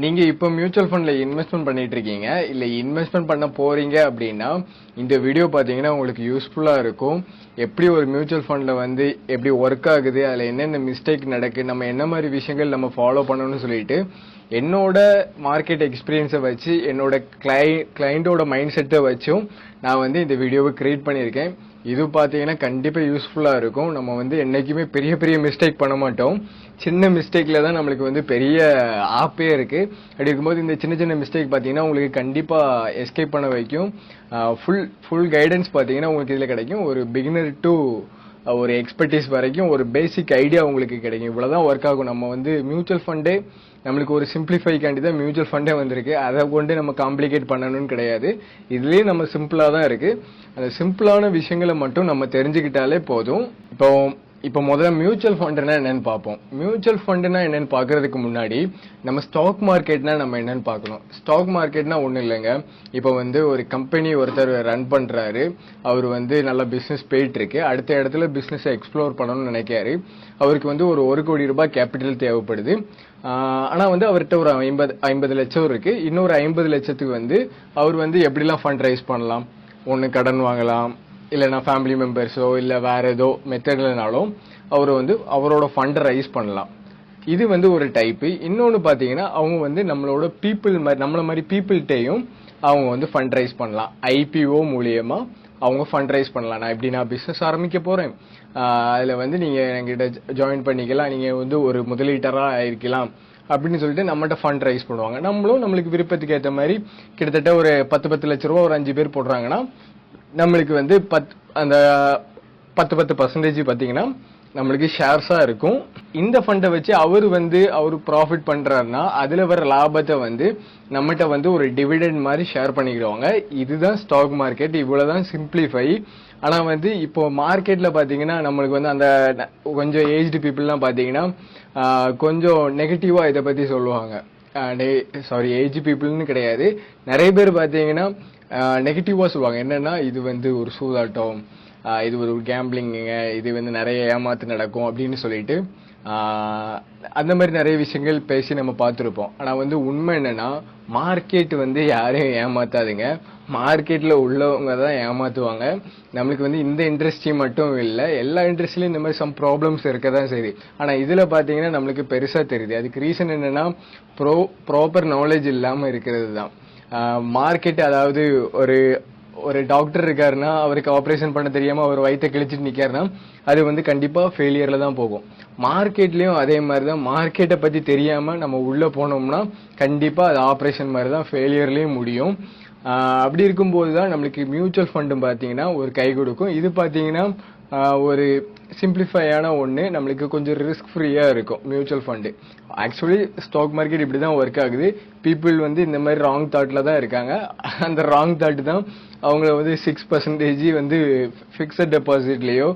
நீங்க இப்போ mutual ஃபண்ட்ல investment பண்ணிட்டு இருக்கீங்க இல்ல இன்வெஸ்ட்மெண்ட் பண்ண போறீங்க அப்படின்னா இந்த வீடியோ பாத்தீங்கன்னா உங்களுக்கு யூஸ்ஃபுல்லா இருக்கும். எப்படி ஒரு மியூச்சுவல் ஃபண்ட்ல வந்து எப்படி ஒர்க் ஆகுது, அதுல என்னென்ன மிஸ்டேக் நடக்கு, நம்ம என்ன மாதிரி விஷயங்கள் நம்ம ஃபாலோ பண்ணணும்னு சொல்லிட்டு என்னோட மார்க்கெட் எக்ஸ்பீரியன்ஸை வச்சு என்னோட கிளைண்டோட மைண்ட் செட்டை வச்சும் நான் வந்து இந்த வீடியோவை கிரியேட் பண்ணியிருக்கேன். இது பார்த்தீங்கன்னா கண்டிப்பாக யூஸ்ஃபுல்லாக இருக்கும். நம்ம வந்து என்றைக்குமே பெரிய பெரிய மிஸ்டேக் பண்ண மாட்டோம். சின்ன மிஸ்டேக்கில் தான் நம்மளுக்கு வந்து பெரிய ஆப்பே இருக்குது. அப்படி இருக்கும்போது இந்த சின்ன சின்ன மிஸ்டேக் பார்த்தீங்கன்னா உங்களுக்கு கண்டிப்பாக எஸ்கேப் பண்ண வைக்கும். ஃபுல் கைடன்ஸ் பார்த்தீங்கன்னா உங்களுக்கு இதில் கிடைக்கும். ஒரு பிகினர் டு ஒரு எக்ஸ்பர்டீஸ் வரைக்கும் ஒரு பேசிக் ஐடியா உங்களுக்கு கிடைக்கும். இவ்வளோதான் ஒர்க் ஆகும். நம்ம வந்து மியூச்சுவல் ஃபண்டே நம்மளுக்கு ஒரு சிம்பிளிஃபைக்காண்டி தான் மியூச்சுவல் ஃபண்டே வந்திருக்கு. அதை கொண்டு நம்ம காம்ப்ளிகேட் பண்ணணும்னு கிடையாது. இதுலேயே நம்ம சிம்பிளாக தான் இருக்குது. அந்த சிம்பிளான விஷயங்களை மட்டும் நம்ம தெரிஞ்சுக்கிட்டாலே போதும். இப்போ முதல்ல மியூச்சுவல் ஃபண்டுனா என்னன்னு பார்ப்போம். மியூச்சுவல் ஃபண்டுனா என்னன்னு பார்க்கறதுக்கு முன்னாடி நம்ம ஸ்டாக் மார்க்கெட்னா நம்ம என்னன்னு பார்க்கணும். ஸ்டாக் மார்க்கெட்னா ஒன்றும் இல்லைங்க. இப்போ வந்து ஒரு கம்பெனி ஒருத்தர் ரன் பண்ணுறாரு. அவர் வந்து நல்ல பிஸ்னஸ் போயிட்டு இருக்கு. அடுத்த இடத்துல பிஸ்னஸை எக்ஸ்ப்ளோர் பண்ணணும்னு நினைக்காரு. அவருக்கு வந்து ஒரு 1 கோடி ரூபாய் கேபிட்டல் தேவைப்படுது. ஆனால் வந்து அவர்கிட்ட ஒரு 50 லட்சம் இருக்கு. இன்னொரு 50 லட்சத்துக்கு வந்து அவர் வந்து எப்படிலாம் ஃபண்ட் ரைஸ் பண்ணலாம். ஒன்று கடன் வாங்கலாம், இல்லைனா ஃபேமிலி மெம்பர்ஸோ இல்லை வேற ஏதோ மெத்தட்லனாலும் அவர் வந்து அவரோட ஃபண்டை ரைஸ் பண்ணலாம். இது வந்து ஒரு டைப்பு. இன்னொன்று பார்த்தீங்கன்னா அவங்க வந்து நம்மள மாதிரி பீப்புள்கிட்டையும் அவங்க வந்து ஃபண்ட் ரைஸ் பண்ணலாம். ஐபிஓ மூலியமா அவங்க ஃபண்ட் ரைஸ் பண்ணலாம். நான் பிஸ்னஸ் ஆரம்பிக்க போகிறேன், அதில் வந்து நீங்கள் என்கிட்ட ஜாயின் பண்ணிக்கலாம், நீங்கள் வந்து ஒரு முதலீட்டராக இருக்கலாம் அப்படின்னு சொல்லிட்டு நம்மகிட்ட ஃபண்ட் ரைஸ் பண்ணுவாங்க. நம்மளுக்கு விருப்பத்துக்கு ஏற்ற மாதிரி கிட்டத்தட்ட ஒரு 10 லட்ச ரூபா ஒரு 5 பேர் போடுறாங்கன்னா நம்மளுக்கு வந்து அந்த 10% பார்த்தீங்கன்னா நம்மளுக்கு ஷேர்ஸா இருக்கும். இந்த ஃபண்டை வச்சு அவர் ப்ராஃபிட் பண்றாருன்னா அதுல வர லாபத்தை வந்து நம்மகிட்ட வந்து ஒரு டிவிடெண்ட் மாதிரி ஷேர் பண்ணிக்கிடுவாங்க. இதுதான் ஸ்டாக் மார்க்கெட். இவ்வளவுதான் சிம்பிளிஃபை. ஆனா வந்து இப்போ மார்க்கெட்ல பாத்தீங்கன்னா நம்மளுக்கு வந்து அந்த கொஞ்சம் ஏஜ்டு பீப்புள்லாம் பாத்தீங்கன்னா கொஞ்சம் நெகட்டிவா இதை பத்தி சொல்லுவாங்க. ஏஜ் பீப்புள்னு கிடையாது, நிறைய பேர் பாத்தீங்கன்னா நெகட்டிவா சொல்லுவாங்க. என்னன்னா இது வந்து ஒரு சூதாட்டம், இது ஒரு கேம்பிளிங்க, இது வந்து நிறைய ஏமாத்து நடக்கும் அப்படின்னு சொல்லிட்டு அந்த மாதிரி நிறைய விஷயங்கள் பேசி நம்ம பார்த்துருப்போம். ஆனால் வந்து உண்மை என்னன்னா மார்க்கெட் வந்து யாரையும் ஏமாத்தாதுங்க. மார்க்கெட்ல உள்ளவங்க தான் ஏமாத்துவாங்க. நம்மளுக்கு வந்து இந்த இண்டஸ்ட்ரி மட்டும் இல்லை, எல்லா இண்டஸ்ட்ரியிலும் இந்த மாதிரி சம் ப்ராப்ளம்ஸ் இருக்க தான் சரி. ஆனால் இதில் பார்த்தீங்கன்னா நம்மளுக்கு பெருசாக தெரியுது. அதுக்கு ரீசன் என்னன்னா ப்ராப்பர் நாலேஜ் இல்லாமல் இருக்கிறது தான். மார்க்கெட் அதாவது ஒரு டாக்டர் இருக்காருன்னா அவருக்கு ஆப்ரேஷன் பண்ண தெரியாம அவர் வயிற்றை கிழிச்சிட்டு நிக்காருன்னா அது வந்து கண்டிப்பா ஃபெயிலியர்ல தான் போகும். மார்க்கெட்லயும் அதே மாதிரிதான். மார்க்கெட்டை பத்தி தெரியாம நம்ம உள்ள போனோம்னா கண்டிப்பா அது ஆப்ரேஷன் மாதிரி தான் ஃபெயிலியர்லயும் முடியும். அப்படி இருக்கும்போது தான் நம்மளுக்கு மியூச்சுவல் ஃபண்டு பார்த்தீங்கன்னா ஒரு கை கொடுக்கும். இது பார்த்தீங்கன்னா ஒரு சிம்பிளிஃபையான ஒன்று, நம்மளுக்கு கொஞ்சம் ரிஸ்க் ஃப்ரீயாக இருக்கும் mutual fund. Actually stock market இப்படி தான் ஒர்க் ஆகுது. பீப்புள் வந்து இந்த மாதிரி ராங் தாட்டில் தான் இருக்காங்க. அந்த ராங் தாட் தான் அவங்கள வந்து 6% வந்து ஃபிக்ஸட் டெபாசிட்லேயோ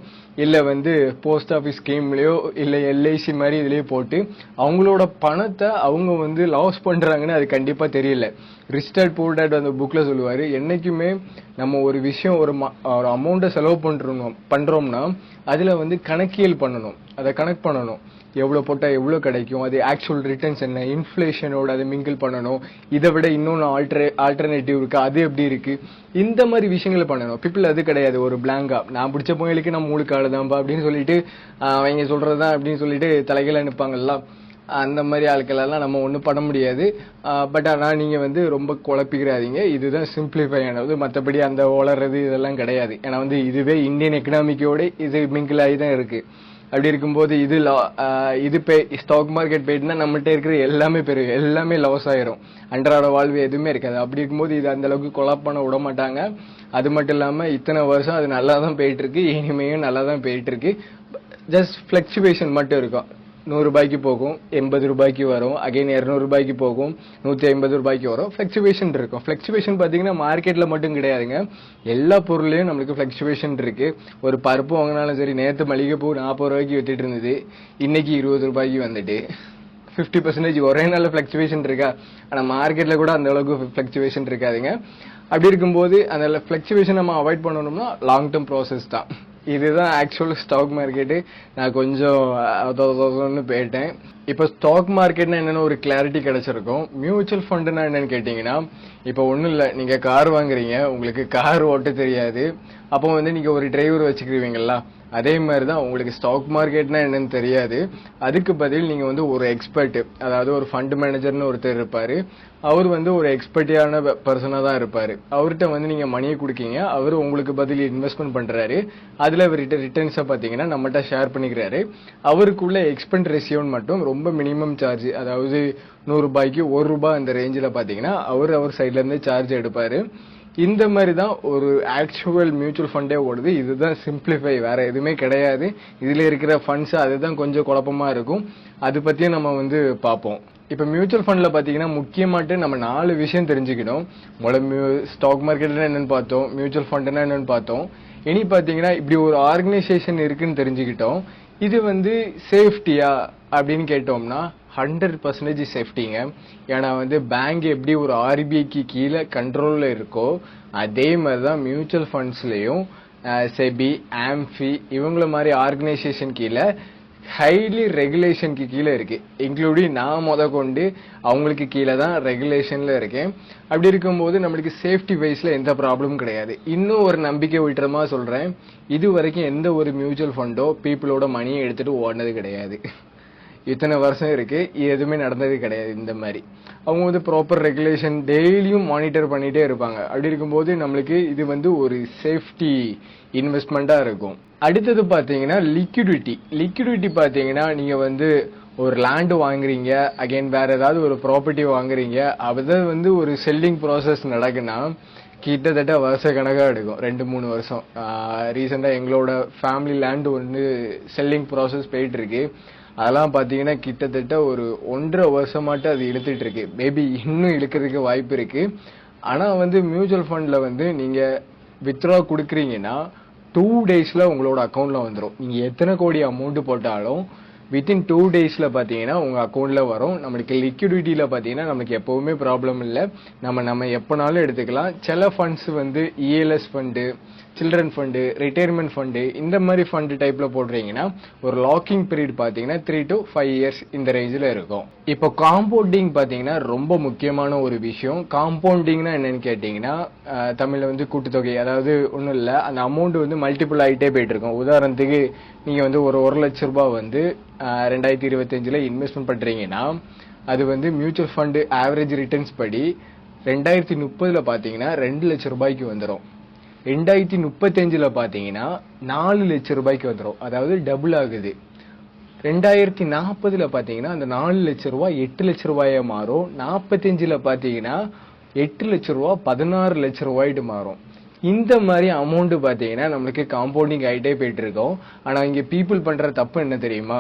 இல்லை வந்து போஸ்ட் ஆஃபீஸ் ஸ்கீம்லேயோ இல்லை எல்ஐசி மாதிரி இதுலேயோ போட்டு அவங்களோட பணத்தை அவங்க வந்து லாஸ் பண்ணுறாங்கன்னு அது கண்டிப்பாக தெரியல. ரிச் டாட் புவர் டாட் அந்த புக்கில் சொல்லுவார், என்னைக்குமே நம்ம ஒரு விஷயம் ஒரு அமௌண்ட்டை செலவு பண்ணுறோம்னா அதில் வந்து கணக்கியல் பண்ணணும், அதை கனெக்ட் பண்ணணும். எவ்வளோ போட்டால் எவ்வளோ கிடைக்கும், அது ஆக்சுவல் ரிட்டர்ன்ஸ் என்ன, இன்ஃப்ளேஷனோட அதை மிங்கிள் பண்ணணும். இதை விட இன்னொன்று ஆல்டர்னேட்டிவ் இருக்கு, அது எப்படி இருக்கு, இந்த மாதிரி விஷயங்களை பண்ணணும். பீப்புள் அது கிடையாது. ஒரு பிளாங்கா நான் பிடிச்ச புயலுக்கு நான் மூணு காலு தான்ப்பா அப்படின்னு சொல்லிட்டு அவங்க சொல்றதுதான் அப்படின்னு சொல்லிட்டு தலைகளை நிற்பாங்கல்ல. அந்த மாதிரி ஆட்களெல்லாம் நம்ம ஒன்றும் பண்ண முடியாது. பட் ஆனால் நீங்கள் வந்து ரொம்ப குழப்பிக்கிறாதீங்க. இதுதான் சிம்பிளிஃபை ஆனது. மற்றபடி அந்த வளர்றது இதெல்லாம் கிடையாது. ஏன்னா வந்து இதுவே இந்தியன் எக்கனாமிக்கோட இது மிங்கிள் ஆகி தான் இருக்கு. அப்படி இருக்கும்போது இது ஸ்டாக் மார்க்கெட் போயிட்டுனா நம்மகிட்ட இருக்கிற எல்லாமே லாஸ் ஆயிரும். அன்றாட வாழ்வு எதுவுமே இருக்காது. அப்படி இருக்கும்போது இது அந்த அளவுக்கு கொலாப் பண்ண விட மாட்டாங்க. அது மட்டும் இல்லாமல் இத்தனை வருஷம் அது நல்லா தான் போயிட்டு இருக்கு, இனிமையும் நல்லா தான் போயிட்டு இருக்கு. ஜஸ்ட் ஃபிளக்சுவேஷன் மட்டும் இருக்கும். 100 ரூபாய்க்கு போகும், 80 ரூபாய்க்கு வரும், அகைன் 200 ரூபாய்க்கு போகும், 150 ரூபாய்க்கு வரும். ஃபிளக்சுவேஷன் இருக்கும். ஃபிளக்சுவேஷன் பார்த்தீங்கன்னா மார்க்கெட்ல மட்டும் கிடையாதுங்க, எல்லா பொருளையும் நம்மளுக்கு ஃபிளக்சுவேஷன் இருக்கு. ஒரு பருப்பு வாங்கினாலும் சரி, நேற்று மளிகைப்பூ 40 ரூபாய்க்கு வித்துட்டு இருந்தது, இன்னைக்கு 20 ரூபாய்க்கு வந்துட்டு 50% ஒரே நாள் ஃபிளக்சுவேஷன் இருக்கா. ஆனால் மார்க்கெட்ல கூட அந்த அளவுக்கு ஃபிளக்சுவேஷன் இருக்காதுங்க. அப்படி இருக்கும்போது அந்த ஃபிளக்சுவேஷன் நம்ம அவாய்ட் பண்ணணும்னா லாங் டேர்ம் ப்ராசஸ் தான். இதுதான் ஆக்சுவல் ஸ்டாக் மார்க்கெட்டு. நான் கொஞ்சம் அதொன்னு போயிட்டேன். இப்போ ஸ்டாக் மார்க்கெட்னா என்னன்னு ஒரு கிளாரிட்டி கிடைச்சிருக்கும். மியூச்சுவல் ஃபண்டுனா என்னன்னு கேட்டீங்கன்னா, இப்போ ஒன்றும் இல்லை, நீங்க கார் வாங்குறீங்க, உங்களுக்கு கார் ஓட்ட தெரியாது, அப்போ வந்து நீங்க ஒரு டிரைவர் வச்சுக்கிருவீங்களா, அதே மாதிரி தான் உங்களுக்கு ஸ்டாக் மார்க்கெட்னா என்னன்னு தெரியாது. அதுக்கு பதில் நீங்க வந்து ஒரு எக்ஸ்பர்ட், அதாவது ஒரு ஃபண்ட் மேனேஜர்னு ஒருத்தர் இருப்பாரு. அவர் வந்து ஒரு எக்ஸ்பர்ட்டியான பர்சனா தான் இருப்பாரு. அவர்கிட்ட வந்து நீங்க மணியை கொடுக்கீங்க, அவர் உங்களுக்கு பதில் இன்வெஸ்ட்மெண்ட் பண்றாரு. அதுல ரிட்டர்ன்ஸை பாத்தீங்கன்னா நம்மகிட்ட ஷேர் பண்ணிக்கிறாரு. அவருக்குள்ள எக்ஸ்பென்ஸ் ரேஷியோன்னு மட்டும் ரொம்ப மினிமம் சார்ஜ், அதாவது 100 ரூபாய்க்கு 1 ரூபாய் அந்த ரேஞ்சில் பாத்தீங்கன்னா அவர் சைட்ல இருந்து சார்ஜ் எடுப்பாரு. இந்த மாதிரி தான் ஒரு ஆக்சுவல் மியூச்சுவல் ஃபண்டே ஓடுது. இதுதான் சிம்பிளிஃபை, வேற எதுவுமே கிடையாது. இதுல இருக்கிற ஃபண்ட்ஸ் அதுதான் கொஞ்சம் குழப்பமா இருக்கும். அது பத்தியும் நம்ம வந்து பார்ப்போம். இப்ப மியூச்சுவல் ஃபண்ட்ல பாத்தீங்கன்னா முக்கியமாட்டு நம்ம 4 விஷயம் தெரிஞ்சுக்கணும். ஸ்டாக் மார்க்கெட்னா என்னன்னு பார்த்தோம், மியூச்சுவல் ஃபண்ட்னா என்னன்னு பார்த்தோம். இனி பாத்தீங்கன்னா இப்படி ஒரு ஆர்கனைசேஷன் இருக்குன்னு தெரிஞ்சுக்கிட்டோம். இது வந்து சேஃப்டியா அப்படின்னு கேட்டோம்னா 100% சேஃப்டிங்க. ஏன்னா வந்து பேங்க் எப்படி ஒரு ஆர்பிஐக்கு கீழே கண்ட்ரோல்ல இருக்கோ அதே மாதிரிதான் மியூச்சுவல் ஃபண்ட்ஸ்லயும் செபி, ஆம்ஃபி இவங்கள மாதிரி ஆர்கனைசேஷன் கீழே ஹைலி ரெகுலேஷனுக்கு கீழே இருக்கு. இன்க்ளூடிங் நான் கொண்டு அவங்களுக்கு கீழே தான் ரெகுலேஷன்ல இருக்கேன். அப்படி இருக்கும்போது நம்மளுக்கு சேஃப்டி வைஸ்ல எந்த ப்ராப்ளமும் கிடையாது. இன்னும் ஒரு நம்பிக்கை விட்டுறமா சொல்றேன், இது வரைக்கும் எந்த ஒரு மியூச்சுவல் ஃபண்டோ பீப்புளோட மணியை எடுத்துட்டு ஓடினது கிடையாது. இத்தனை வருஷம் இருக்கு, எதுவுமே நடந்தது கிடையாது. இந்த மாதிரி அவங்க வந்து ப்ராப்பர் ரெகுலேஷன் டெய்லியும் மானிட்டர் பண்ணிட்டே இருப்பாங்க. அப்படி இருக்கும்போது நம்மளுக்கு இது வந்து ஒரு சேஃப்டி இன்வெஸ்ட்மெண்டா இருக்கும். அடுத்தது பாத்தீங்கன்னா லிக்விடிட்டி பாத்தீங்கன்னா நீங்க வந்து ஒரு லேண்ட் வாங்குறீங்க, அகைன் வேற ஏதாவது ஒரு ப்ராப்பர்ட்டி வாங்குறீங்க, அது வந்து ஒரு செல்லிங் ப்ராசஸ் நடக்குன்னா கிட்டத்தட்ட வருஷ கணக்காக எடுக்கும், 2-3 வருஷம். ரீசெண்டா எங்களோட ஃபேமிலி லேண்ட் வந்து செல்லிங் ப்ராசஸ் போயிட்டு இருக்கு. அதெல்லாம் பாத்தீங்கன்னா கிட்டத்தட்ட ஒரு 1.5 வருஷமாட்டு அது இழுத்துட்டு இருக்கு. மேபி இன்னும் இழுக்கிறதுக்கு வாய்ப்பு இருக்கு. ஆனா வந்து மியூச்சுவல் ஃபண்ட்ல வந்து நீங்க வித்ட்ரா கொடுக்குறீங்கன்னா 2 டேஸ்ல உங்களோட அக்கௌண்ட்ல வந்துடும். நீங்க எத்தனை கோடி அமௌண்ட் போட்டாலும் வித்தின் 2 டேஸ்ல பாத்தீங்கன்னா உங்க அக்கௌண்ட்ல வரும். நம்மளுக்கு லிக்விடிட்டியில பாத்தீங்கன்னா நமக்கு எப்பவுமே ப்ராப்ளம் இல்லை. நம்ம எப்பனாலும் எடுத்துக்கலாம். சில ஃபண்ட்ஸ் வந்து ELS fund, children fund, retirement fund, இந்த மாதிரி ஃபண்டு டைப்ல போடுறீங்கன்னா ஒரு லாக்கிங் பீரியட் பாத்தீங்கன்னா 3 to 5 இயர்ஸ் இந்த ரேஞ்சில் இருக்கும். இப்போ காம்பவுண்டிங் பாத்தீங்கன்னா ரொம்ப முக்கியமான ஒரு விஷயம். காம்பவுண்டிங்னா என்னன்னு கேட்டீங்கன்னா தமிழ்ல வந்து கூட்டுத்தொகை, அதாவது ஒன்றும் இல்லை, அந்த அமௌண்ட் வந்து மல்டிபிள் ஆகிட்டே போயிட்டு இருக்கும். உதாரணத்துக்கு நீங்க வந்து ஒரு 1 லட்ச ரூபாய் வந்து 2025 இன்வெஸ்ட்மெண்ட் பண்றீங்கன்னா அது வந்து மியூச்சுவல் ஃபண்டு ஆவரேஜ் ரிட்டர்ன்ஸ் படி 2030 பாத்தீங்கன்னா 2 லட்சம் ரூபாய்க்கு வந்துடும். 2035 பாத்தீங்கன்னா 4 லட்சம் ரூபாய்க்கு வந்துடும். அதாவது டபுள் ஆகுது. 2040 பாத்தீங்கன்னா அந்த 4 லட்சம் ரூபாய் 8 லட்சம் ரூபாயா மாறும். 45 பாத்தீங்கன்னா 8 லட்சம் ரூபாய் 16 லட்சம் ரூபாய்ட்டு மாறும். இந்த மாதிரி அமௌண்ட் பாத்தீங்கன்னா நம்மளுக்கு காம்பவுண்டிங் ஆகிட்டே போயிட்டு இருக்கோம். ஆனா இங்க பீப்புள் பண்ற தப்பு என்ன தெரியுமா,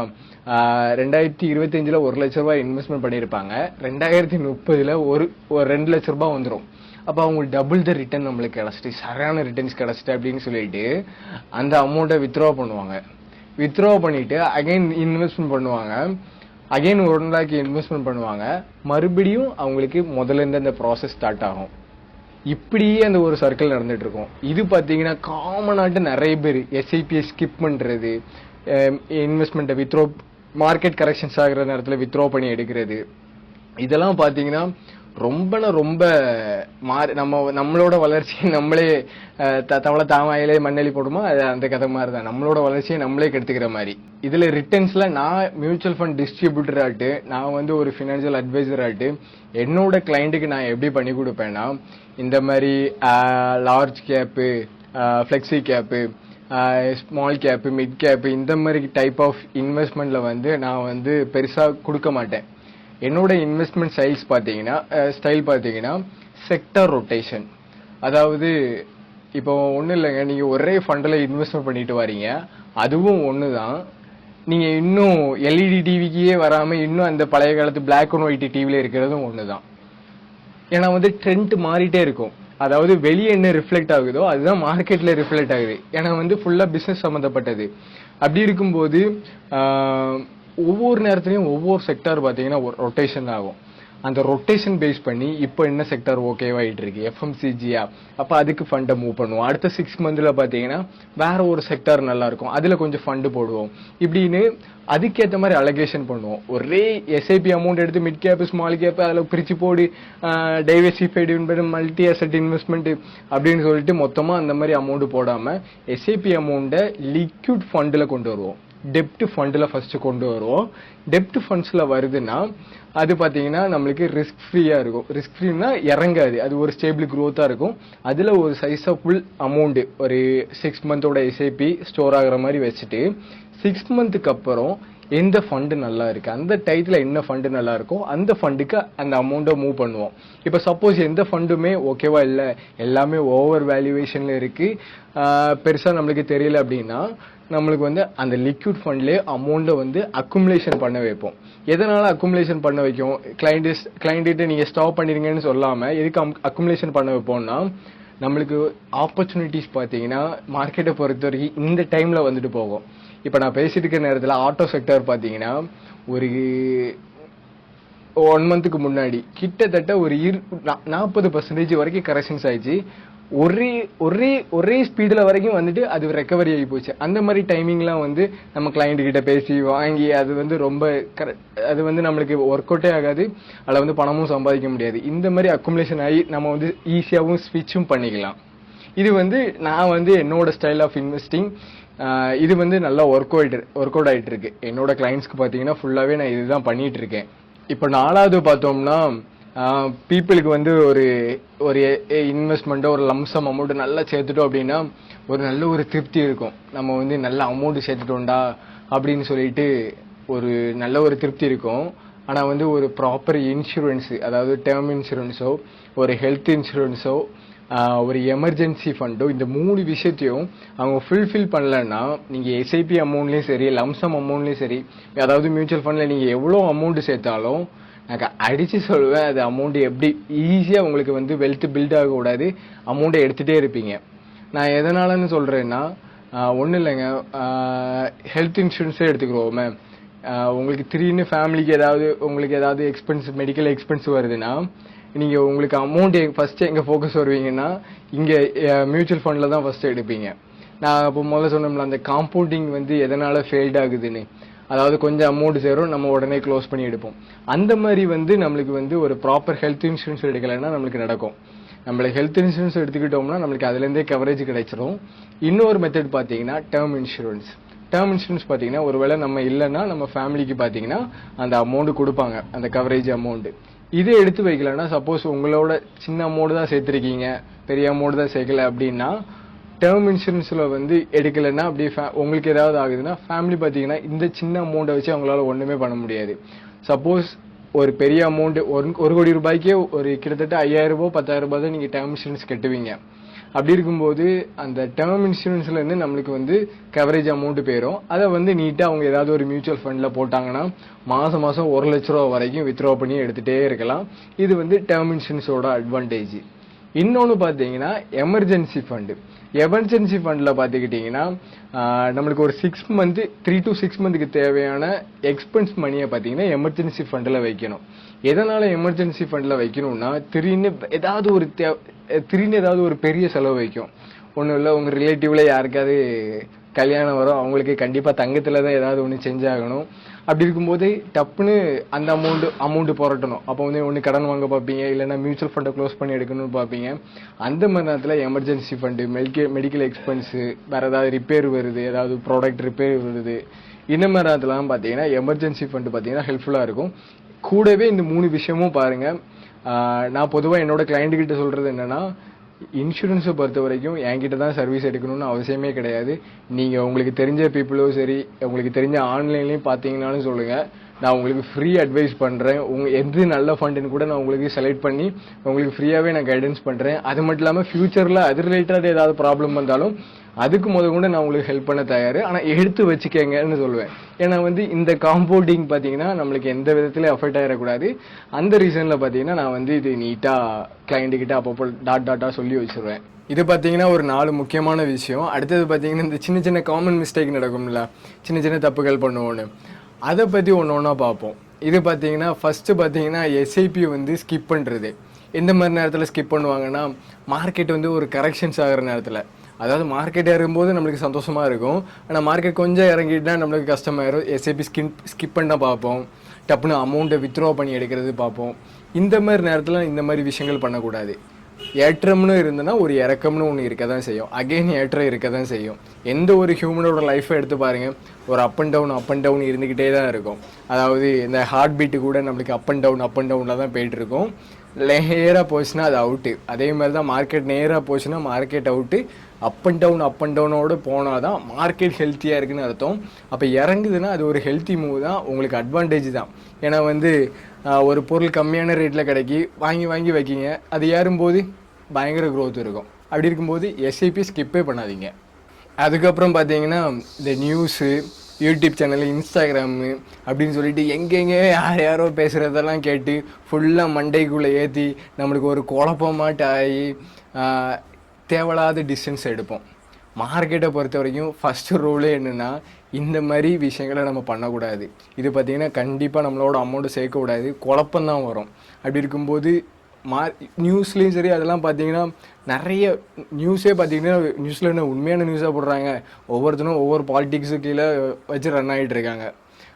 2025 1 லட்சம் ரூபாய் இன்வெஸ்ட்மெண்ட் பண்ணிருப்பாங்க, 2030 ஒரு 2 லட்சம் ரூபாய் வந்துடும். அப்ப அவங்களுக்கு டபுள் த ரிட்டர்ன் நம்மளுக்கு கிடைச்சிட்டு, சரியான ரிட்டர்ன்ஸ் கிடைச்சிட்டு அப்படின்னு சொல்லிட்டு அந்த அமௌண்ட்டை வித்ட்ரா பண்ணுவாங்க. வித்ட்ரா பண்ணிட்டு அகைன் இன்வெஸ்ட்மெண்ட் பண்ணுவாங்க, அகைன் 1 லேக் இன்வெஸ்ட்மெண்ட் பண்ணுவாங்க, மறுபடியும் அவங்களுக்கு முதல்ல இருந்து அந்த ப்ராசஸ் ஸ்டார்ட் ஆகும். இப்படியே அந்த ஒரு சர்க்கிள் நடந்துட்டு இருக்கும். இது பாத்தீங்கன்னா காமனாட்டு நிறைய பேர் எஸ்ஐபியை ஸ்கிப் பண்றது, இன்வெஸ்ட்மெண்ட்டை வித்ட்ரா, மார்க்கெட் கரெக்ஷன்ஸ் ஆகிற நேரத்தில் வித்ட்ரா பண்ணி எடுக்கிறது, இதெல்லாம் பாத்தீங்கன்னா ரொம்ப நம்மளோட வளர்ச்சியை நம்மளே தவளை தாமாயிலே மண்ணெளி போடுமோ அந்த கதை மாதிரி தான். நம்மளோட வளர்ச்சியை நம்மளே கெடுத்துக்கிற மாதிரி. இதுல ரிட்டர்ன்ஸ்ல நான் மியூச்சுவல் ஃபண்ட் டிஸ்ட்ரிபியூட்டர் ஆட்டு, நான் வந்து ஒரு ஃபினான்ஷியல் அட்வைசர் ஆட்டு என்னோட கிளைண்ட்டுக்கு நான் எப்படி பண்ணி கொடுப்பேன்னா, இந்த மாதிரி large cap, flexi cap, small cap, mid cap, இந்த மாதிரி டைப் ஆஃப் இன்வெஸ்ட்மெண்ட்ல வந்து நான் வந்து பெருசா கொடுக்க மாட்டேன். என்னோட இன்வெஸ்ட்மெண்ட் ஸ்டைல் பாத்தீங்கன்னா செக்டர் ரொட்டேஷன். அதாவது இப்போ ஒன்றும் இல்லைங்க, நீங்க ஒரே ஃபண்டில் இன்வெஸ்ட்மெண்ட் பண்ணிட்டு வரீங்க, அதுவும் ஒண்ணுதான். நீங்க இன்னும் எல்இடி டிவிக்கே வராம இன்னும் அந்த பழைய காலத்து பிளாக் அண்ட் ஒயிட் டிவில இருக்கிறதும் ஒண்ணுதான். ஏன்னா வந்து ட்ரெண்ட் மாறிட்டே இருக்கும். அதாவது வெளியே என்ன ரிஃப்ளெக்ட் ஆகுதோ அதுதான் மார்க்கெட்ல ரிஃப்ளெக்ட் ஆகுது. ஏன்னா வந்து ஃபுல்லா பிசினஸ் சம்பந்தப்பட்டது. அப்படி இருக்கும்போது ஒவ்வொரு நேரத்திலையும் ஒவ்வொரு செக்டார் பாத்தீங்கன்னா ரொட்டேஷன் ஆகும். அந்த ரொட்டேஷன் பேஸ் பண்ணி இப்போ என்ன செக்டர் ஓகேவாயிட்டு இருக்கு, எஃப்எம்சிஜியா, அப்போ அதுக்கு ஃபண்டை மூவ் பண்ணுவோம். அடுத்த 6 மந்த்ல பார்த்தீங்கன்னா வேற ஒரு செக்டர் நல்லா இருக்கும், அதுல கொஞ்சம் ஃபண்டு போடுவோம். இப்படின்னு அதுக்கேற்ற மாதிரி அலகேஷன் பண்ணுவோம். ஒரே எஸ்ஐபி அமௌண்ட் எடுத்து மிட் கேப் ஸ்மால் கேப் அதில் பிரிச்சு போடு, டைவர்சிஃபைடு மல்டி அசெட் இன்வெஸ்ட்மெண்ட் அப்படின்னு சொல்லிட்டு மொத்தமாக அந்த மாதிரி அமௌண்ட் போடாமல் எஸ்ஐபி அமௌண்ட்டை லிக்விட் ஃபண்டில் கொண்டு வருவோம். டெப்ட் ஃபண்டில் ஃபர்ஸ்ட் கொண்டு வருவோம். டெப்ட் ஃபண்ட்ஸில் வருதுன்னா அது பார்த்தீங்கன்னா நம்மளுக்கு ரிஸ்க் ஃப்ரீயாக இருக்கும். ரிஸ்க் ஃப்ரீனா இறங்காது, அது ஒரு ஸ்டேபிள் க்ரோத்தாக இருக்கும். அதில் ஒரு சைஸ் ஆஃப் ஃபுல் அமௌண்ட் ஒரு 6 மந்தோட எஸ்ஐபி ஸ்டோர் ஆகிற மாதிரி வச்சுட்டு 6 மந்த்துக்கு அப்புறம் எந்த ஃபண்டு நல்லா இருக்கு, அந்த டைத்தில் என்ன ஃபண்டு நல்லா இருக்கோ அந்த ஃபண்டுக்கு அந்த அமௌண்ட்டை மூவ் பண்ணுவோம். இப்போ சப்போஸ் எந்த ஃபண்டுமே ஓகேவா இல்லை, எல்லாமே ஓவர் வேல்யூவேஷன்ல இருக்கு, பெருசாக நம்மளுக்கு தெரியல அப்படின்னா நம்மளுக்கு வந்து அந்த லிக்விட் ஃபண்ட்லேயே அமௌண்ட்டை வந்து அக்குமுலேஷன் பண்ண வைப்போம். எதனால அக்குமுலேஷன் பண்ண வைக்கும், கிளைண்ட்டு நீங்கள் ஸ்டாப் பண்ணிடுங்கன்னு சொல்லாமல் எதுக்கு அக்குமுலேஷன் பண்ண வைப்போம்னா, நம்மளுக்கு ஆப்பர்ச்சுனிட்டிஸ் பார்த்தீங்கன்னா மார்க்கெட்டை பொறுத்த வரைக்கும் இந்த டைமில் வந்துட்டு போகும். இப்போ நான் பேசிட்டு இருக்கிற நேரத்தில் ஆட்டோ செக்டர் பார்த்தீங்கன்னா ஒரு 1 மந்த்துக்கு முன்னாடி கிட்டத்தட்ட ஒரு 40% வரைக்கும் கரெக்ஷன்ஸ் ஆயிடுச்சு. ஒரே ஒரே ஒரே ஸ்பீடில் வரைக்கும் வந்துட்டு அது ரெக்கவரி ஆகி போச்சு. அந்த மாதிரி டைமிங்லாம் வந்து நம்ம கிளைண்ட் கிட்ட பேசி வாங்கி அது வந்து ரொம்ப அது வந்து நம்மளுக்கு ஒர்க் அவுட்டே ஆகாது, அதில் வந்து பணமும் சம்பாதிக்க முடியாது. இந்த மாதிரி அக்குமுலேஷன் ஆகி நம்ம வந்து ஈஸியாகவும் ஸ்விட்சும் பண்ணிக்கலாம். இது வந்து நான் வந்து என்னோட ஸ்டைல் ஆஃப் இன்வெஸ்டிங், இது வந்து நல்லா ஒர்க் அவுட் ஆகிட்டு இருக்கு. என்னோட கிளைண்ட்ஸ்க்கு பார்த்தீங்கன்னா ஃபுல்லாகவே நான் இதுதான் பண்ணிட்டு இருக்கேன். இப்போ 4வது பார்த்தோம்னா பீப்புளுக்கு வந்து ஒரு ஒரு இன்வெஸ்ட்மெண்ட்டோ ஒரு லம்சம் அமௌண்ட் நல்லா சேர்த்துட்டோம் அப்படின்னா ஒரு நல்ல ஒரு திருப்தி இருக்கும். நம்ம வந்து நல்ல அமௌண்ட் சேர்த்துட்டோம்டா அப்படின்னு சொல்லிட்டு ஒரு நல்ல ஒரு திருப்தி இருக்கும். ஆனால் வந்து ஒரு ப்ராப்பர் இன்சூரன்ஸு, அதாவது டேர்ம் இன்சூரன்ஸோ ஒரு ஹெல்த் இன்சூரன்ஸோ ஒரு எமர்ஜென்சி ஃபண்டோ, இந்த 3 விஷயத்தையும் அவங்க ஃபுல்ஃபில் பண்ணலன்னா நீங்கள் எஸ்ஐபி அமௌண்ட்லேயும் சரி லம்சம் அமௌண்ட்லேயும் சரி, அதாவது மியூச்சுவல் ஃபண்டில் நீங்கள் எவ்வளோ அமௌண்ட் சேர்த்தாலும் நான் அடித்து சொல்லுவேன், அது அமௌண்ட்டு எப்படி ஈஸியாக உங்களுக்கு வந்து வெல்த் பில்ட் ஆகக்கூடாது, அமௌண்ட்டை எடுத்துகிட்டே இருப்பீங்க. நான் எதனாலன்னு சொல்கிறேன்னா, ஒன்றும் இல்லைங்க, ஹெல்த் இன்சூரன்ஸே எடுத்துக்கிறோமே, உங்களுக்கு திடீர்னு ஃபேமிலிக்கு உங்களுக்கு ஏதாவது எக்ஸ்பென்ஸ் மெடிக்கல் எக்ஸ்பென்ஸ் வருதுன்னா நீங்கள் உங்களுக்கு அமௌண்ட் ஃபஸ்ட்டு எங்கே ஃபோக்கஸ் வருவீங்கன்னா இங்கே மியூச்சுவல் ஃபண்டில் தான் ஃபஸ்ட்டு எடுப்பீங்க. நான் இப்போ முதல்ல சொன்னோம்ல அந்த காம்பவுண்டிங் வந்து எதனால் ஃபெயில்ட் ஆகுதுன்னு, அதாவது கொஞ்சம் அமௌண்ட் சேரும் நம்ம உடனே க்ளோஸ் பண்ணி எடுப்போம். அந்த மாதிரி வந்து நம்மளுக்கு வந்து ஒரு ப்ராப்பர் ஹெல்த் இன்சூரன்ஸ் எடுக்கலைன்னா நம்மளுக்கு நடக்கும். நம்மளுக்கு ஹெல்த் இன்சூரன்ஸ் எடுத்துக்கிட்டோம்னா நம்மளுக்கு அதுலேருந்தே கவரேஜ் கிடைச்சிரும். இன்னொரு மெத்தட் பார்த்தீங்கன்னா டேர்ம் இன்சூரன்ஸ். டேர்ம் இன்சூரன்ஸ் பார்த்தீங்கன்னா ஒருவேளை நம்ம இல்லைன்னா நம்ம ஃபேமிலிக்கு பார்த்தீங்கன்னா அந்த அமௌண்ட் கொடுப்பாங்க, அந்த கவரேஜ் அமௌண்ட். இதே எடுத்து வைக்கலன்னா, சப்போஸ் உங்களோட சின்ன அமௌண்ட் தான் சேர்த்துருக்கீங்க, பெரிய அமௌண்ட் தான் சேர்க்கல அப்படின்னா டேர்ம் இன்சூரன்ஸில் வந்து எடுக்கலைன்னா அப்படி உங்களுக்கு ஏதாவது ஆகுதுன்னா ஃபேமிலி பார்த்தீங்கன்னா இந்த சின்ன அமௌண்ட்டை வச்சு அவங்களால ஒன்றுமே பண்ண முடியாது. சப்போஸ் ஒரு பெரிய அமௌண்ட் 1 கோடி ரூபாய்க்கே ஒரு கிட்டத்தட்ட 5000 ரூபாய் 10,000 ரூபாய் தான் நீங்கள் டேர்ம் இன்சூரன்ஸ் கட்டுவீங்க. அப்படி இருக்கும்போது அந்த டேர்ம் இன்சூரன்ஸ்லேருந்து நம்மளுக்கு வந்து கவரேஜ் அமௌண்ட் போயிடும். அதை வந்து நீட்டாக அவங்க ஏதாவது ஒரு மியூச்சுவல் ஃபண்டில் போட்டாங்கன்னா மாதம் 1 லட்ச ரூபா வரைக்கும் வித்ட்ரா பண்ணி எடுத்துகிட்டே இருக்கலாம். இது வந்து டேர்ம் இன்சூரன்ஸோட அட்வான்டேஜ். இன்னொன்று பார்த்தீங்கன்னா எமர்ஜென்சி ஃபண்டு. எமர்ஜென்சி ஃபண்டில் பார்த்துக்கிட்டிங்கன்னா நம்மளுக்கு ஒரு 3 to 6 மந்த்துக்கு தேவையான எக்ஸ்பென்ஸ் மணியை பார்த்தீங்கன்னா எமர்ஜென்சி ஃபண்டில் வைக்கணும். எதனால் எமர்ஜென்சி ஃபண்டில் வைக்கணும்னா திடீர்னு ஏதாவது ஒரு பெரிய செலவு வைக்கும். ஒன்றும் இல்லை, உங்கள் ரிலேட்டிவ்ல யாருக்காவது கல்யாணம் வரும், அவங்களுக்கு கண்டிப்பாக தங்கத்தில் தான் ஏதாவது ஒன்று செஞ்சாகணும். அப்படி இருக்கும்போது டப்புன்னு அந்த அமௌண்ட் புரட்டணும். அப்போ வந்து ஒன்று கடன் வாங்க பார்ப்பீங்க, இல்லைன்னா மியூச்சுவல் ஃபண்டை க்ளோஸ் பண்ணி எடுக்கணும்னு பார்ப்பீங்க. அந்த மாதிரி நேரத்தில் எமர்ஜென்சி ஃபண்டு, மெடிக்கல் எக்ஸ்பென்ஸு, வேறு ஏதாவது ரிப்பேர் வருது, ஏதாவது ப்ராடக்ட் ரிப்பேர் வருது, இந்த மாதிரி நேரத்துலாம் பார்த்தீங்கன்னா எமர்ஜென்சி ஃபண்டு பார்த்தீங்கன்னா ஹெல்ப்ஃபுல்லாக இருக்கும். கூடவே இந்த 3 விஷயமும் பாருங்கள். நான் பொதுவாக என்னோட கிளைண்ட்டுக்கிட்ட சொல்கிறது என்னென்னா, இன்சூரன்ஸை பொறுத்த வரைக்கும் என்கிட்ட தான் சர்வீஸ் எடுக்கணும்னு அவசியமே கிடையாது. நீங்கள் உங்களுக்கு தெரிஞ்ச பீப்புளும் சரி, உங்களுக்கு தெரிஞ்ச ஆன்லைன்லேயும் பார்த்தீங்கன்னாலும் சொல்லுங்கள், நான் உங்களுக்கு ஃப்ரீ அட்வைஸ் பண்ணுறேன். எது நல்ல ஃபண்டுன்னு கூட நான் உங்களுக்கு செலக்ட் பண்ணி உங்களுக்கு ஃப்ரீயாகவே நான் கைடன்ஸ் பண்ணுறேன். அது மட்டும் இல்லாமல் ஃப்யூச்சரில் அது ரிலேட்டடாக ஏதாவது ப்ராப்ளம் வந்தாலும் அதுக்கு கூட நான் உங்களுக்கு ஹெல்ப் பண்ண தயார். ஆனால் எடுத்து வச்சுக்கங்கன்னு சொல்லுவேன். ஏன்னா வந்து இந்த காம்பவுண்டிங் பார்த்தீங்கன்னா நம்மளுக்கு எந்த விதத்துலையும் அஃபெக்ட் ஆகிடக்கூடாது. அந்த ரீசனில் பார்த்தீங்கன்னா நான் வந்து இது நீட்டாக கிளைண்ட்டுக்கிட்ட அப்பப்போ டாட்டாக சொல்லி வச்சுருவேன். இது பார்த்தீங்கன்னா ஒரு 4 முக்கியமான விஷயம். அடுத்தது பார்த்தீங்கன்னா இந்த சின்ன காமன் மிஸ்டேக் நடக்கும்ல, சின்ன தப்புகள் பண்ணுவோன்னு, அதை பற்றி ஒன்று ஒன்றா பார்ப்போம். இது பார்த்தீங்கன்னா ஃபஸ்ட்டு பார்த்தீங்கன்னா எஸ்ஐபி வந்து ஸ்கிப் பண்ணுறது. எந்த மாதிரி நேரத்தில் ஸ்கிப் பண்ணுவாங்கன்னா, மார்க்கெட் வந்து ஒரு கரெக்ஷன்ஸ் ஆகிற நேரத்தில். அதாவது மார்க்கெட் இறங்கும்போது நம்மளுக்கு சந்தோஷமாக இருக்கும். ஆனால் மார்க்கெட் கொஞ்சம் இறங்கிட்டுனா நம்மளுக்கு கஷ்டமாயிரும். எஸ்ஐபி ஸ்கிப் பண்ண பார்ப்போம். டப்புன்னு அமௌண்ட்டை வித்ட்ரா பண்ணி எடுக்கிறது பார்ப்போம். இந்த மாதிரி நேரத்தில் இந்த மாதிரி விஷயங்கள் பண்ணக்கூடாது. ஏற்றம்னு இருந்ததுன்னா ஒரு இறக்கம்னு ஒன்று இருக்க தான் செய்யும். அகெயின் ஏற்றம் இருக்க தான் செய்யும். எந்த ஒரு ஹியூமனோட லைஃப்பை எடுத்து பாருங்கள், ஒரு அப் அண்ட் டவுன் இருந்துக்கிட்டே தான் இருக்கும். அதாவது இந்த ஹார்ட் பீட்டு கூட நம்மளுக்கு அப் அண்ட் டவுனில் தான் போயிட்டுருக்கும். நேராக போச்சுன்னா அது அவுட்டு. அதே மாதிரி தான் மார்க்கெட் நேராக போச்சுன்னா மார்க்கெட் அவுட்டு. அப் அண்ட் டவுனோடு போனால் தான் மார்க்கெட் ஹெல்த்தியாக இருக்குதுன்னு அர்த்தம். அப்போ இறங்குதுன்னா அது ஒரு ஹெல்த்தி மூவ் தான், உங்களுக்கு அட்வான்டேஜ் தான். ஏன்னா வந்து ஒரு பொருள் கம்மியான ரேட்டில் கிடைக்கி வாங்கி வைக்கிங்க, அது ஏறும்போது பயங்கர க்ரோத் இருக்கும். அப்படி இருக்கும்போது எஸ்ஐபி ஸ்கிப்பே பண்ணாதீங்க. அதுக்கப்புறம் பார்த்தீங்கன்னா இந்த நியூஸு, யூடியூப் சேனலு, இன்ஸ்டாகிராமு அப்படின்னு சொல்லிட்டு எங்கெங்கே யாரோ பேசுகிறதெல்லாம் கேட்டு ஃபுல்லாக மண்டைக்குள்ளே ஏற்றி நம்மளுக்கு ஒரு குழப்பமாட்டு ஆகி தேவையில்லாத டிஸ்டன்ஸ் எடுப்போம். மார்க்கெட்டை பொறுத்த வரைக்கும் ஃபஸ்ட்டு ரூலே என்னென்னா, இந்த மாதிரி விஷயங்களை நம்ம பண்ணக்கூடாது. இது பார்த்திங்கன்னா கண்டிப்பாக நம்மளோட அமௌண்ட்டு சேர்க்கக்கூடாது, குழப்பந்தான் வரும். அப்படி இருக்கும்போது நியூஸ்லேயும் சரி அதெல்லாம் பார்த்தீங்கன்னா நிறைய நியூஸே பார்த்தீங்கன்னா நியூஸில் என்ன உண்மையான நியூஸாக போடுறாங்க. ஒவ்வொருத்தரும் ஒவ்வொரு பாலிட்டிக்ஸு கீழே வச்சு ரன் ஆகிட்டு இருக்காங்க.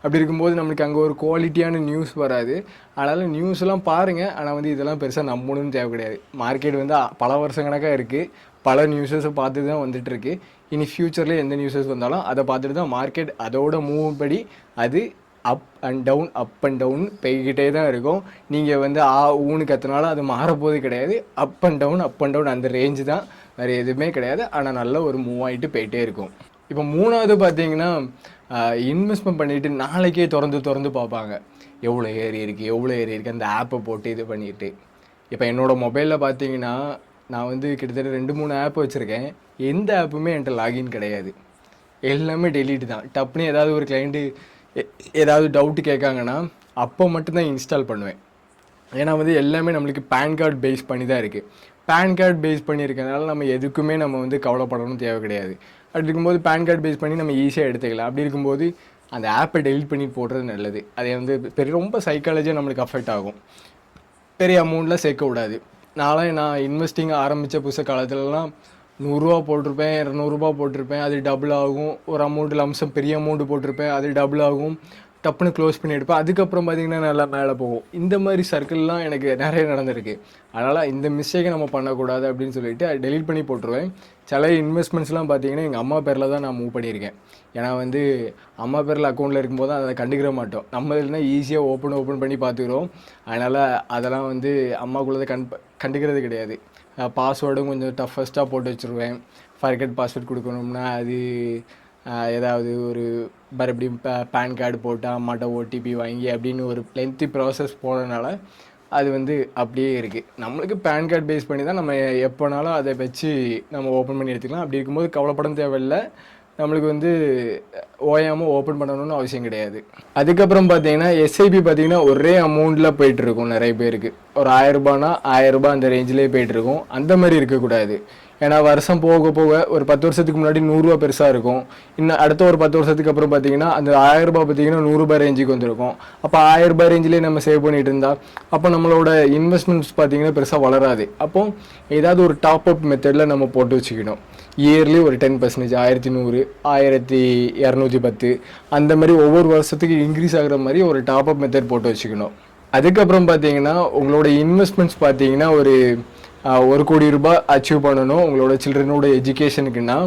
அப்படி இருக்கும்போது நம்மளுக்கு அங்கே ஒரு குவாலிட்டியான நியூஸ் வராது. அதனால் நியூஸ்லாம் பாருங்கள், ஆனால் வந்து இதெல்லாம் பெருசாக நம்பணும்னு தேவை கிடையாது. மார்க்கெட் வந்து பல வருஷம் கணக்காக இருக்குது, பல நியூஸஸை பார்த்துட்டு தான் வந்துட்டுருக்கு. இனி ஃப்யூச்சரில் எந்த நியூஸஸ் வந்தாலும் அதை பார்த்துட்டு தான் மார்க்கெட் அதோட மூவ் படி அது அப் அண்ட் டவுன் போய்கிட்டே தான் இருக்கும். நீங்கள் வந்து ஊன்னு கற்றுனாலும் அது மாறப்போது கிடையாது. அப் அண்ட் டவுன் அந்த ரேஞ்சு தான், வேறு எதுவுமே கிடையாது. ஆனால் நல்ல ஒரு மூவ் ஆகிட்டு போயிட்டே இருக்கும். இப்போ மூணாவது பார்த்தீங்கன்னா இன்வெஸ்ட்மெண்ட் பண்ணிவிட்டு நாளைக்கே திறந்து பார்ப்பாங்க, எவ்வளோ ஏறி இருக்குது அந்த ஆப்பை போட்டு இது பண்ணிவிட்டு. இப்போ என்னோடய மொபைலில் பார்த்தீங்கன்னா நான் வந்து கிட்டத்தட்ட 2-3 ஆப் வச்சுருக்கேன். எந்த ஆப்புமே என்கிட்ட லாகின் கிடையாது, எல்லாமே டெலீட் தான். டப்புன்னு ஏதாவது ஒரு கிளைண்ட்டு ஏதாவது டவுட்டு கேட்காங்கன்னா அப்போ மட்டும்தான் இன்ஸ்டால் பண்ணுவேன். ஏன்னா வந்து எல்லாமே நம்மளுக்கு பேன் கார்டு பேஸ் பண்ணி தான் இருக்குது. பேன் கார்டு பேஸ் பண்ணியிருக்கனால நம்ம எதுக்குமே நம்ம வந்து கவலைப்படணும் தேவை கிடையாது. அப்படி இருக்கும்போது பேன் கார்டு பேஸ் பண்ணி நம்ம ஈஸியாக எடுத்துக்கலாம். அப்படி இருக்கும்போது அந்த ஆப்பை டெலிட் பண்ணி போடுறது நல்லது. அதை வந்து ரொம்ப சைக்காலஜியாக நம்மளுக்கு அஃபெக்ட் ஆகும். பெரிய அமௌண்ட்லாம் சேர்க்க விடாது. நான் இன்வெஸ்டிங் ஆரம்பித்த புதுசு காலத்துலலாம் 100 ரூபா போட்டிருப்பேன், 200 ரூபா போட்டிருப்பேன், அது டபுள் ஆகும். ஒரு அமௌண்ட் லம்சம் பெரிய அமௌண்ட்டு போட்டிருப்பேன், அது டபுள் ஆகும். டப்புன்னு க்ளோஸ் பண்ணி எடுப்பேன். அதுக்கப்புறம் பார்த்திங்கன்னா நல்லா மேலே போகும். இந்த மாதிரி சர்க்கிள்லாம் எனக்கு நிறைய நடந்திருக்கு. அதனால் இந்த மிஸ்டேக்கை நம்ம பண்ணக்கூடாது அப்படின்னு சொல்லிட்டு அதை டெலிட் பண்ணி போட்டுருவேன். சில இன்வெஸ்ட்மெண்ட்ஸ்லாம் பார்த்திங்கன்னா எங்கள் அம்மா பேரில் தான் நான் மூவ் பண்ணியிருக்கேன். ஏன்னா வந்து அம்மா பேரில் அக்கௌண்ட்டில் இருக்கும்போது தான் அதை கண்டுக்கிற மாட்டோம். நம்ம இதில் தான் ஈஸியாக ஓப்பன் பண்ணி பார்த்துக்கிறோம். அதனால் அதெல்லாம் வந்து அம்மாக்குள்ளதை கண்டுக்கிறது கிடையாது. பாஸ்வேர்டும் கொஞ்சம் டஃபஸ்ட்டாக போட்டு வச்சுருவேன். ஃபர்கெட் பாஸ்வேர்ட் கொடுக்கணும்னா அது ஏதாவது ஒரு மறுபடியும் பேன் கார்டு போட்டு அம்மாட்ட ஓடிபி வாங்கி அப்படின்னு ஒரு லென்த்தி ப்ராசஸ் போனதுனால அது வந்து அப்படியே இருக்குது. நம்மளுக்கு பேன் கார்டு பேஸ் பண்ணி தான் நம்ம எப்போனாலும் அதை வச்சு நம்ம ஓப்பன் பண்ணி எடுத்துக்கலாம். அப்படி இருக்கும்போது கவலைப்பட தேவையில்லை. நம்மளுக்கு வந்து ஓயாமல் ஓப்பன் பண்ணணும்னு அவசியம் கிடையாது. அதுக்கப்புறம் பார்த்தீங்கன்னா எஸ்ஐபி பார்த்தீங்கன்னா ஒரே அமௌண்ட்டில் போயிட்டுருக்கும். நிறைய பேருக்கு ஒரு 1000 ரூபானா 1000 ரூபாய் அந்த ரேஞ்சிலே போயிட்டுருக்கும். அந்த மாதிரி இருக்கக்கூடாது. ஏன்னா வருஷம் போக ஒரு 10 வருஷத்துக்கு முன்னாடி 100 ரூபா பெருசாக இருக்கும். இன்னும் அடுத்த ஒரு 10 வருஷத்துக்கு அப்புறம் பார்த்தீங்கன்னா அந்த 1000 ரூபாய் பார்த்தீங்கன்னா 100 ரூபாய் ரேஞ்சுக்கு வந்துருக்கும். அப்போ 1000 ரூபாய் ரேஞ்சிலே நம்ம சேவ் பண்ணிட்டு இருந்தால் அப்போ நம்மளோட இன்வெஸ்ட்மெண்ட்ஸ் பார்த்தீங்கன்னா பெருசாக வளராது. அப்போ ஏதாவது ஒரு டாப் அப் மெத்தடில் நம்ம போட்டு வச்சுக்கணும். இயர்லி ஒரு 10%, 1100, 1210 அந்த மாதிரி ஒவ்வொரு வருஷத்துக்கு இன்க்ரீஸ் ஆகிற மாதிரி ஒரு டாப் அப் மெத்தட் போட்டு வச்சுக்கணும். அதுக்கப்புறம் பார்த்தீங்கன்னா உங்களோட இன்வெஸ்ட்மெண்ட்ஸ் பார்த்தீங்கன்னா ஒரு 1 கோடி ரூபாய் அச்சீவ் பண்ணணும் உங்களோட சில்ட்ரனோட எஜுகேஷனுக்குன்னா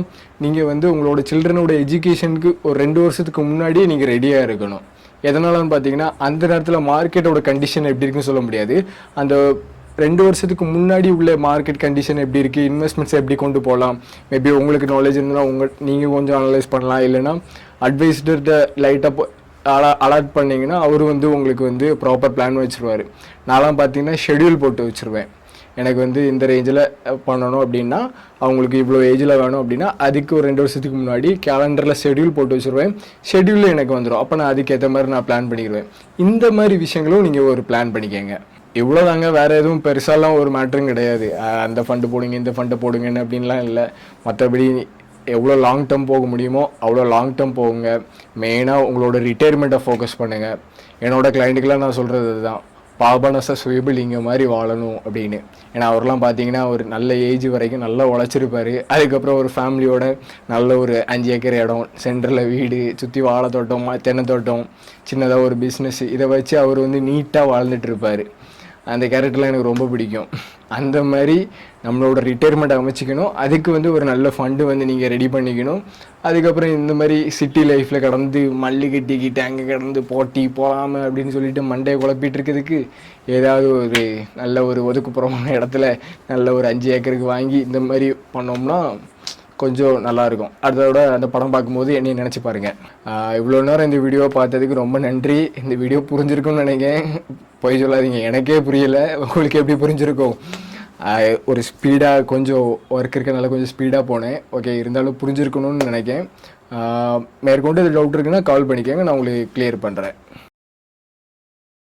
நீங்கள் வந்து உங்களோட சில்ட்ரனோட எஜுகேஷனுக்கு ஒரு 2 வருஷத்துக்கு முன்னாடியே நீங்கள் ரெடியாக இருக்கணும். எதனாலன்னு பார்த்தீங்கன்னா அந்த நேரத்தில் மார்க்கெட்டோட கண்டிஷன் எப்படி இருக்குன்னு சொல்ல முடியாது. அந்த 2 வருஷத்துக்கு முன்னாடி உள்ள மார்க்கெட் கண்டிஷன் எப்படி இருக்குது, இன்வெஸ்ட்மெண்ட்ஸ் எப்படி கொண்டு போகலாம், மேபி உங்களுக்கு நாலேஜ் இருந்தால் நீங்கள் கொஞ்சம் அனலைஸ் பண்ணலாம். இல்லைன்னா அட்வைஸ்டர்கிட்ட லைட்டாக அலாட் பண்ணிங்கன்னா அவர் வந்து உங்களுக்கு வந்து ப்ராப்பர் பிளான் வச்சுருவார். நான்லாம் பார்த்தீங்கன்னா ஷெடியூல் போட்டு வச்சுருவேன். எனக்கு வந்து இந்த ரேஞ்சில் பண்ணணும் அப்படின்னா அவங்களுக்கு இவ்வளோ ஏஜில் வேணும் அப்படின்னா அதுக்கு ஒரு 2 வருஷத்துக்கு முன்னாடி கேலண்டரில் ஷெடியூல் போட்டு வச்சுருவேன். ஷெடியூலில் எனக்கு வந்துடும். அப்போ நான் அதுக்கேற்ற மாதிரி நான் பிளான் பண்ணிடுவேன். இந்த மாதிரி விஷயங்களும் நீங்கள் ஒரு பிளான் பண்ணிக்கங்க. இவ்வளோதாங்க, வேறு எதுவும் பெருசாலாம் ஒரு மேட்டரும் கிடையாது. அந்த ஃபண்டு போடுங்க இந்த ஃபண்டை போடுங்கன்னு அப்படின்லாம் இல்லை. மற்றபடி எவ்வளோ லாங் டேர்ம் போக முடியுமோ அவ்வளோ லாங் டேர்ம் போகுங்க. மெயினாக உங்களோட ரிட்டையர்மெண்ட்டை ஃபோக்கஸ் பண்ணுங்கள். என்னோட கிளைண்ட்டுக்கெல்லாம் நான் சொல்கிறது தான், பாபனச சுயபலிங்க மாதிரி வாழணும் அப்படின்னு. ஏன்னா அவர்லாம் பார்த்தீங்கன்னா ஒரு நல்ல ஏஜ் வரைக்கும் நல்லா உழைச்சிருப்பாரு. அதுக்கப்புறம் ஒரு ஃபேமிலியோட நல்ல ஒரு 5 ஏக்கர் இடம், சென்டரில் வீடு, சுற்றி வாழை தோட்டம், தென்னை தோட்டம், சின்னதாக ஒரு பிஸ்னஸ், இதை வச்சு அவர் வந்து நீட்டாக வாழ்ந்துட்டு இருப்பார். அந்த கேரக்டர்லாம் எனக்கு ரொம்ப பிடிக்கும். அந்த மாதிரி நம்மளோட ரிட்டையர்மெண்ட் அமைச்சிக்கணும். அதுக்கு வந்து ஒரு நல்ல ஃபண்டு வந்து நீங்கள் ரெடி பண்ணிக்கணும். அதுக்கப்புறம் இந்த மாதிரி சிட்டி லைஃப்பில் கடந்து மல்லி கட்டிக்கிட்டு அங்கே கடந்து போட்டி போகாமல் அப்படின்னு சொல்லிட்டு மண்டையை குழப்பிட்டு இருக்கிறதுக்கு ஏதாவது ஒரு நல்ல ஒரு ஒதுக்குப்புறமான இடத்துல நல்ல ஒரு 5 ஏக்கருக்கு வாங்கி இந்த மாதிரி பண்ணோம்னா கொஞ்சம் நல்லாயிருக்கும். அதோட அந்த படம் பார்க்கும்போது என்னையை நினச்சி பாருங்கள். இவ்வளோ நேரம் இந்த வீடியோ பார்த்ததுக்கு ரொம்ப நன்றி. இந்த வீடியோ புரிஞ்சிருக்கும்னு நினைக்கிறேன். போய் சொல்லாதீங்க, எனக்கே புரியலை, உங்களுக்கு எப்படி புரிஞ்சிருக்கும். ஒரு ஸ்பீடாக கொஞ்சம் ஒர்க் இருக்கனால கொஞ்சம் ஸ்பீடாக போனேன். ஓகே, இருந்தாலும் புரிஞ்சிருக்கணும்னு நினைக்கிறேன். மேற்கொண்டு இது டவுட் இருக்குன்னா கால் பண்ணிக்கோங்க, நான் உங்களுக்கு கிளியர் பண்ணுறேன்.